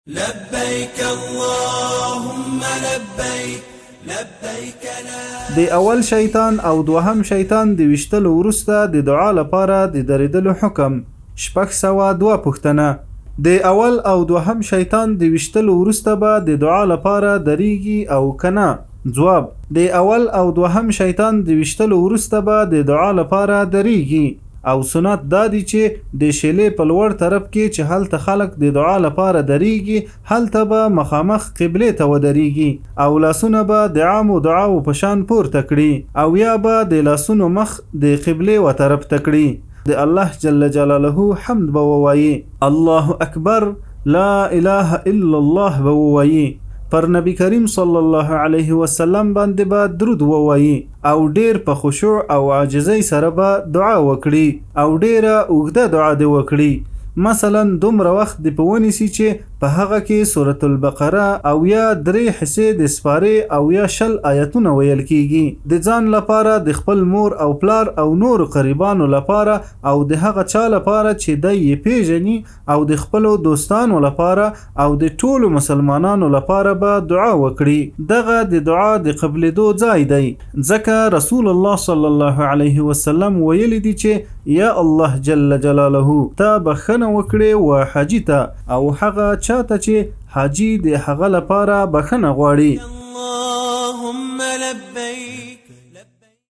لبيك اللهم لبيك لبيك لا. د اول شیطان او دوهم شیطان د وشتلو وروسته د دعا لپاره د درېدلو حکم. 602 پوښتنه: د اول او دوهم شیطان د وشتلو وروسته به د دعا لپاره درېږي او کنه؟ جواب: د اول او دوهم شیطان د وشتلو وروسته به د دعا لپاره درېږي، او سنت دا دی چې د شیلې په لوړ طرف کې چې هلته خلک د دعا لپاره درېږي هلته به مخامخ قبلې ته ودرېږي او لاسونه به د عامو دعاو په شان پورته کړي او یا به د لاسونو مخ د قبلې و طرف ته کړي. د الله جل جلاله حمد به ووایي، الله اکبر، لا اله الا الله به ووایي، پر نبی کریم صلی الله علیه وسلم باندې به درود ووایي او ډیر په خشوع او عاجزۍ سره به دعا وکړي او ډیره اوږده دعا دی وکړي. مثلا دومره وخت دی په ونیسي چې په هغه کې سورة البقره او یا 3 حصې د سپارې او یا 20 آیتونه ویل کیږي، د ځان لپاره، د خپل مور او پلار او نور قریبانو لپاره او د هغه چا لپاره چې دی یې پیژني او د خپل دوستانو لپاره او د ټولو مسلمانانو لپاره به دعا وکړي. دغه د دعا د قبلېدو ځای دی، ځکه رسول الله صلی الله علیه وسلم ویلی دی چې یا الله جل جلاله ته بخښنه وکړي و حاجی ته او هغه چاته چې حاجی د هغه لپاره بخښنه غواړي.